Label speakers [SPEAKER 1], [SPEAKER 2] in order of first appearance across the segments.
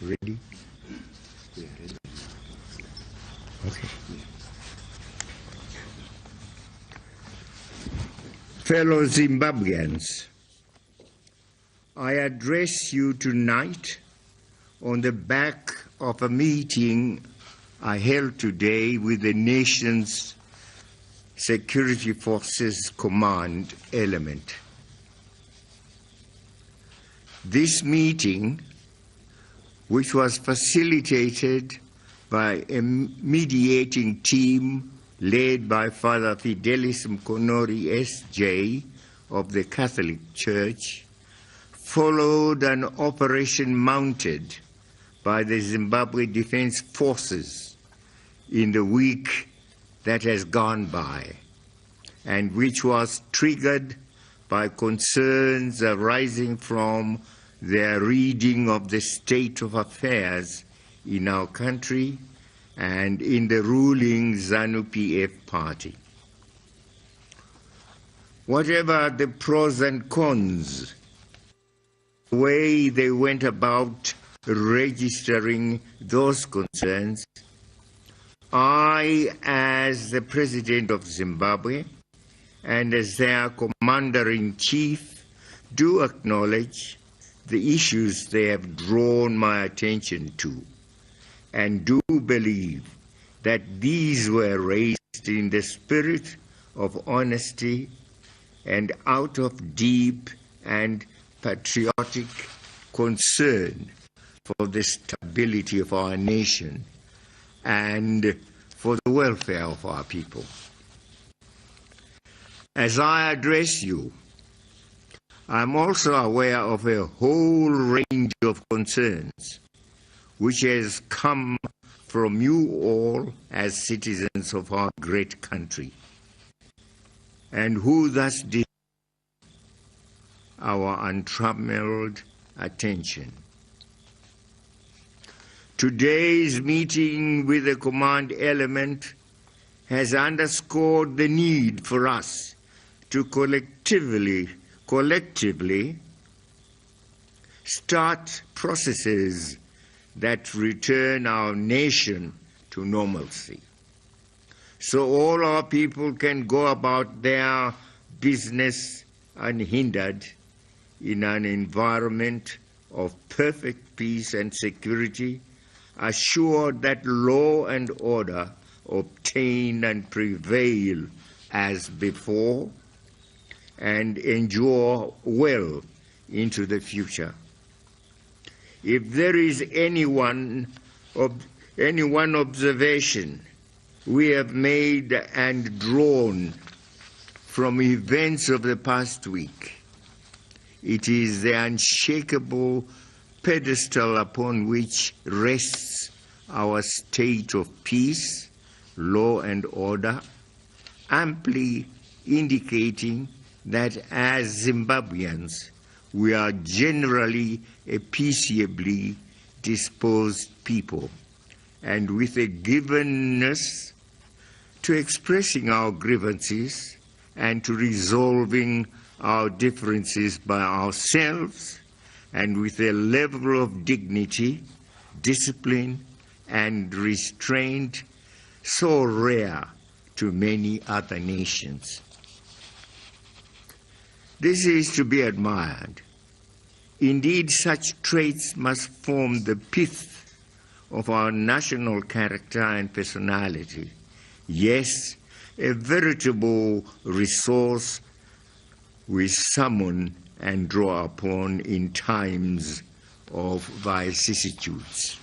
[SPEAKER 1] Ready? Okay. Fellow Zimbabweans, I address you tonight on the back of a meeting I held today with the nation's Security Forces Command element. This meeting, which was facilitated by a mediating team led by Father Fidelis Mkonori S.J. of the Catholic Church, followed an operation mounted by the Zimbabwe Defense Forces in the week that has gone by, and which was triggered by concerns arising from their reading of the state of affairs in our country and in the ruling ZANU-PF party. Whatever the pros and cons, the way they went about registering those concerns, I, as the President of Zimbabwe and as their Commander-in-Chief, do acknowledge the issues they have drawn my attention to, and do believe that these were raised in the spirit of honesty and out of deep and patriotic concern for the stability of our nation and for the welfare of our people. As I address you, I'm also aware of a whole range of concerns which has come from you all as citizens of our great country, and who thus deserve our untrammeled attention. Today's meeting with the command element has underscored the need for us to collectively start processes that return our nation to normalcy, so all our people can go about their business unhindered in an environment of perfect peace and security, assured that law and order obtain and prevail as before, and endure well into the future. If there is any one observation we have made and drawn from events of the past week, it is the unshakable pedestal upon which rests our state of peace, law and order, amply indicating that as Zimbabweans we are generally a peaceably disposed people, and with a givenness to expressing our grievances and to resolving our differences by ourselves, and with a level of dignity, discipline, and restraint so rare to many other nations. This is to be admired. Indeed, such traits must form the pith of our national character and personality. Yes, a veritable resource we summon and draw upon in times of vicissitudes.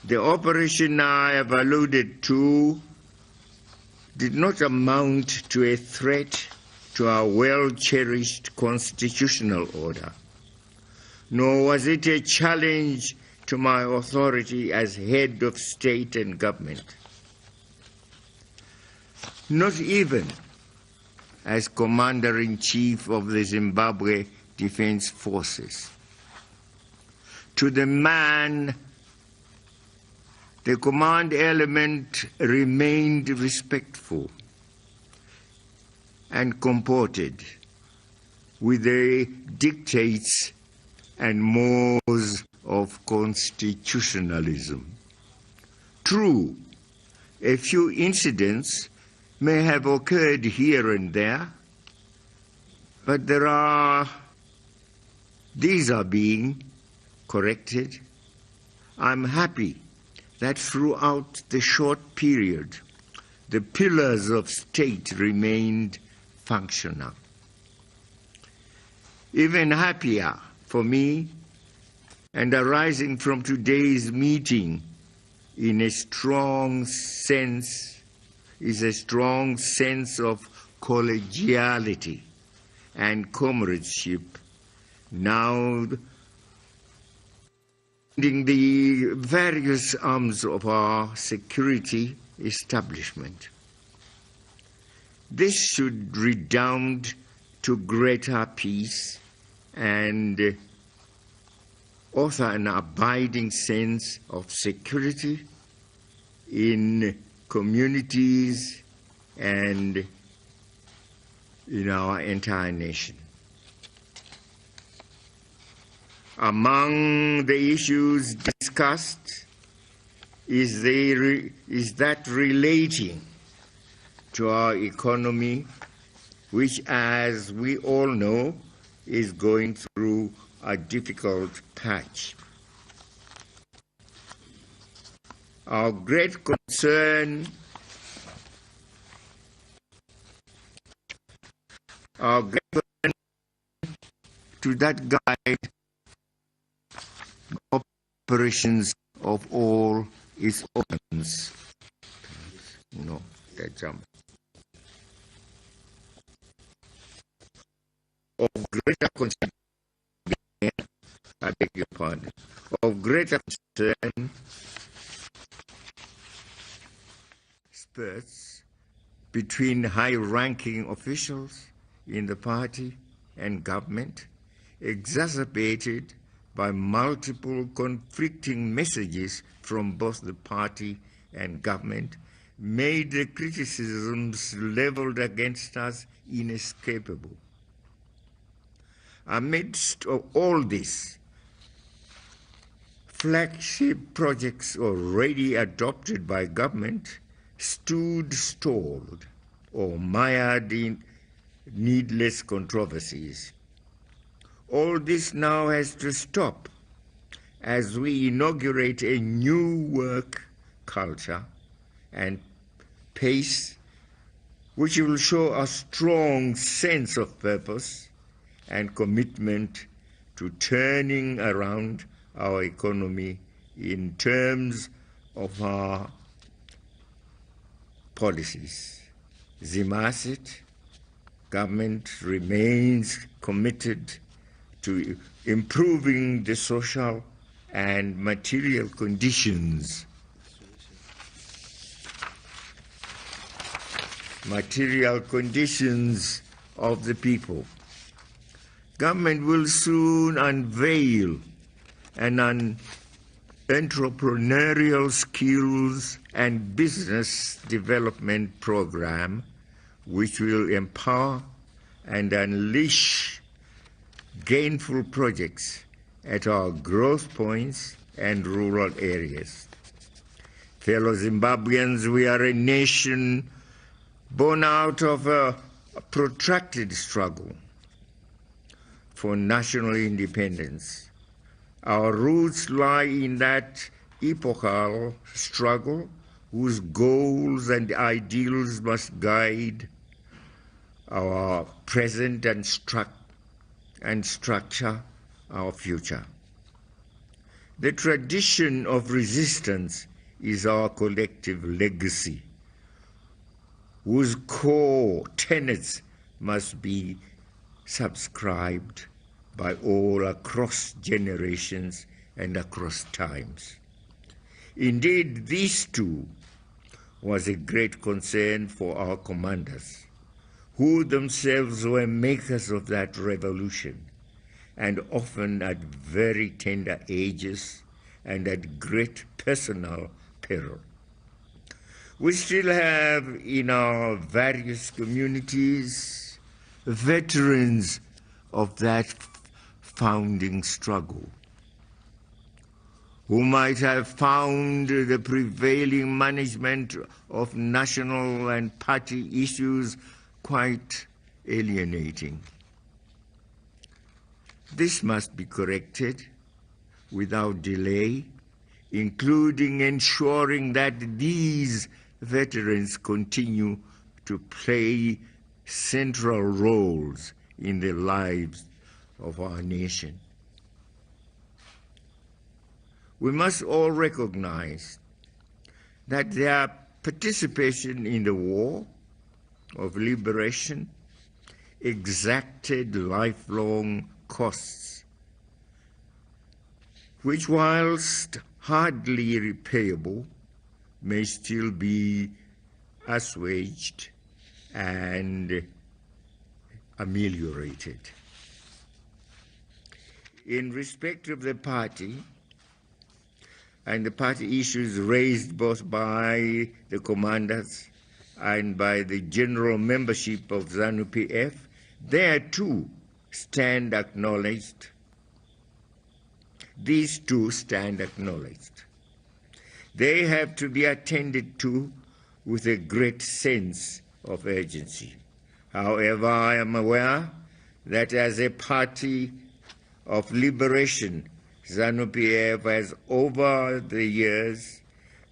[SPEAKER 1] The operation I have alluded to did not amount to a threat to our well-cherished constitutional order, nor was it a challenge to my authority as head of state and government, not even as Commander-in-Chief of the Zimbabwe Defense Forces. To the man, the command element remained respectful, and comported with the dictates and mores of constitutionalism. True, a few incidents may have occurred here and there, but these are being corrected. I'm happy that throughout the short period, the pillars of state remained functional. Even happier for me, and arising from today's meeting is a strong sense of collegiality and comradeship now in the various arms of our security establishment. This should redound to greater peace and offer an abiding sense of security in communities and in our entire nation. Among the issues discussed is that relating to our economy, which, as we all know, is going through a difficult patch. Our great concern to that guide operations of all its organs. No, that jump. Of greater concern, I beg your pardon, of greater concern, spurts between high-ranking officials in the party and government, exacerbated by multiple conflicting messages from both the party and government, made the criticisms leveled against us inescapable. Amidst all this, flagship projects already adopted by government stood stalled or mired in needless controversies. All this now has to stop as we inaugurate a new work culture and pace which will show a strong sense of purpose and commitment to turning around our economy in terms of our policies. Zimbabwe's government remains committed to improving the social and material conditions of the people. Government will soon unveil an entrepreneurial skills and business development program which will empower and unleash gainful projects at our growth points and rural areas. Fellow Zimbabweans, we are a nation born out of a protracted struggle for national independence. Our roots lie in that epochal struggle whose goals and ideals must guide our present and structure our future. The tradition of resistance is our collective legacy, whose core tenets must be subscribed by all across generations and across times. Indeed, this too was a great concern for our commanders, who themselves were makers of that revolution, and often at very tender ages and at great personal peril. We still have in our various communities veterans of that founding struggle, who might have found the prevailing management of national and party issues quite alienating. This must be corrected without delay, including ensuring that these veterans continue to play central roles in the lives of our nation. We must all recognize that their participation in the war of liberation exacted lifelong costs, which, whilst hardly repayable, may still be assuaged and ameliorated. In respect of the party and the party issues raised both by the commanders and by the general membership of ZANU-PF, there too stand acknowledged. These two stand acknowledged. They have to be attended to with a great sense of urgency. However, I am aware that as a party of liberation, ZANU-PF has over the years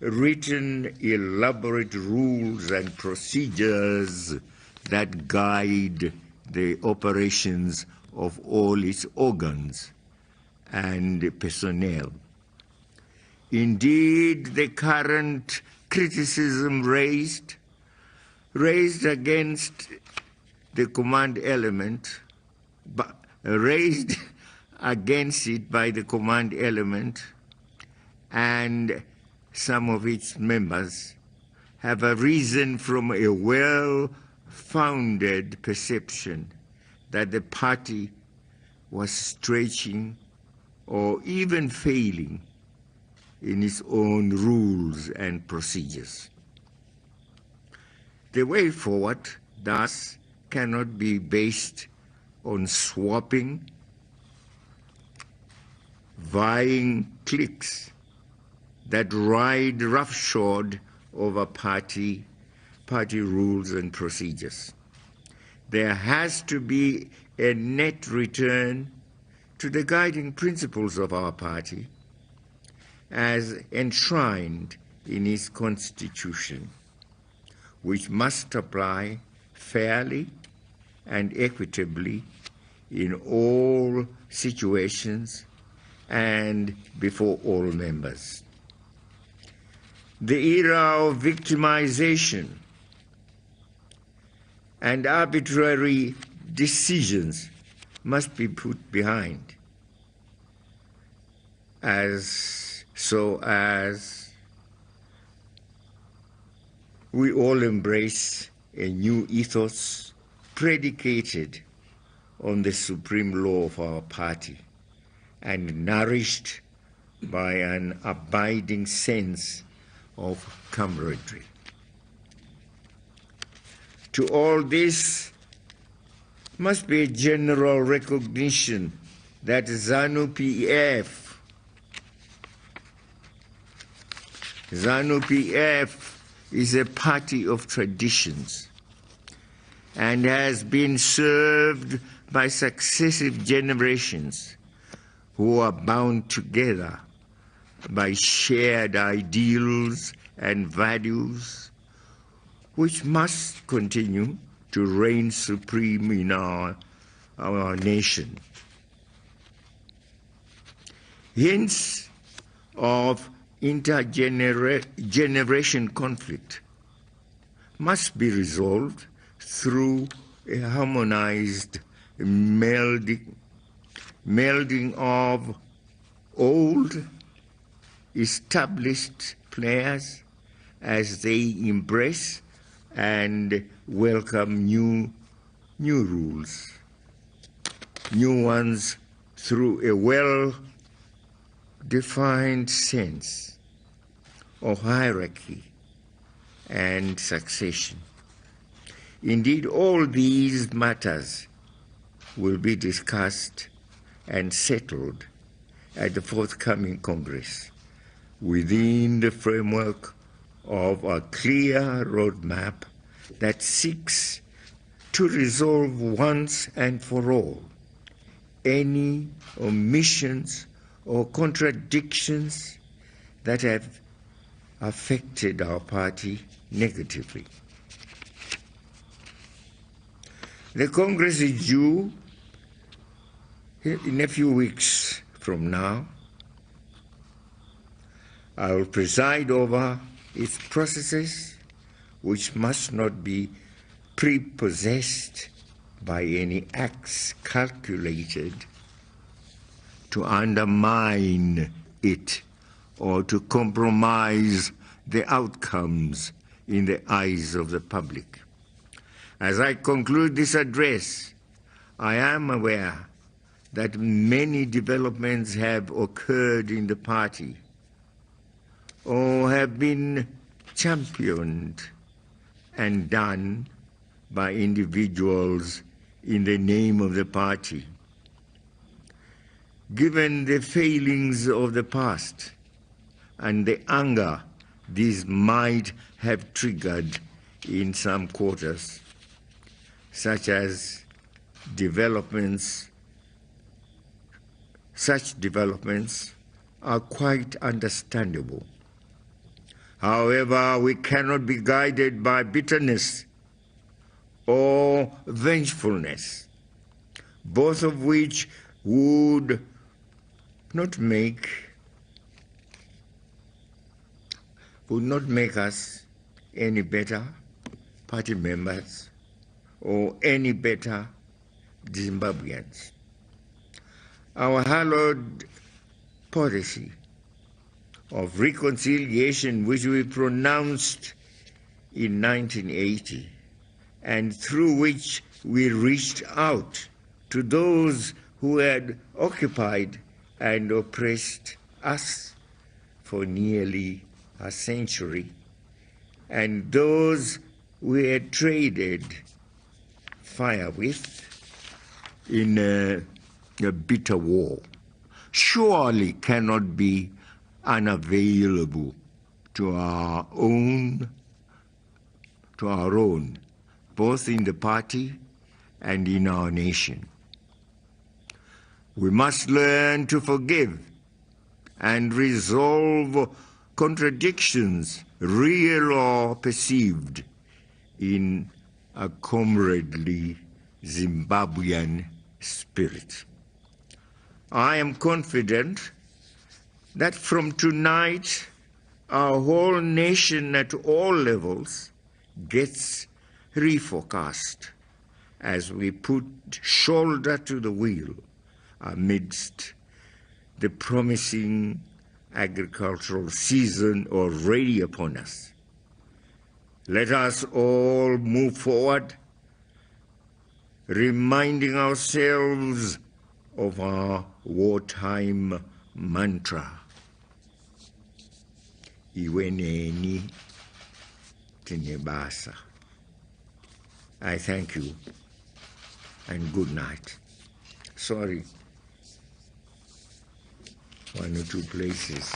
[SPEAKER 1] written elaborate rules and procedures that guide the operations of all its organs and personnel. Indeed, the current criticism raised against the command element, raised against it by the command element and some of its members, have arisen from a well-founded perception that the party was stretching or even failing in its own rules and procedures. The way forward, thus, cannot be based on swapping, vying cliques that ride roughshod over party rules and procedures. There has to be a net return to the guiding principles of our party as enshrined in its constitution, which must apply fairly and equitably in all situations and before all members. The era of victimization and arbitrary decisions must be put behind, so as we all embrace a new ethos predicated on the supreme law of our party and nourished by an abiding sense of camaraderie. To all this must be a general recognition that ZANU-PF is a party of traditions and has been served by successive generations who are bound together by shared ideals and values, which must continue to reign supreme in our nation. Hints of intergeneration conflict must be resolved through a harmonized melding of old established players as they embrace and welcome new rules, new ones through a well-defined sense of hierarchy and succession. Indeed, all these matters will be discussed and settled at the forthcoming Congress within the framework of a clear roadmap that seeks to resolve once and for all any omissions or contradictions that have affected our party negatively. The Congress is due in a few weeks from now. I will preside over its processes, which must not be prepossessed by any acts calculated to undermine it or to compromise the outcomes in the eyes of the public. As I conclude this address, I am aware that many developments have occurred in the party or have been championed and done by individuals in the name of the party. Given the failings of the past and the anger these might have triggered in some quarters, such developments are quite understandable. However, we cannot be guided by bitterness or vengefulness, both of which would not make us any better party members or any better Zimbabweans. Our hallowed policy of reconciliation, which we pronounced in 1980, and through which we reached out to those who had occupied and oppressed us for nearly a century, and those we had traded fire with in a bitter war, surely cannot be unavailable to our own, both in the party and in our nation. We must learn to forgive and resolve contradictions, real or perceived, in a comradely Zimbabwean spirit. I am confident that from tonight, our whole nation at all levels gets refocused as we put shoulder to the wheel amidst the promising agricultural season already upon us. Let us all move forward, reminding ourselves of our wartime mantra, Iweneni Tinebasa. I thank you and good night. Sorry, one or two places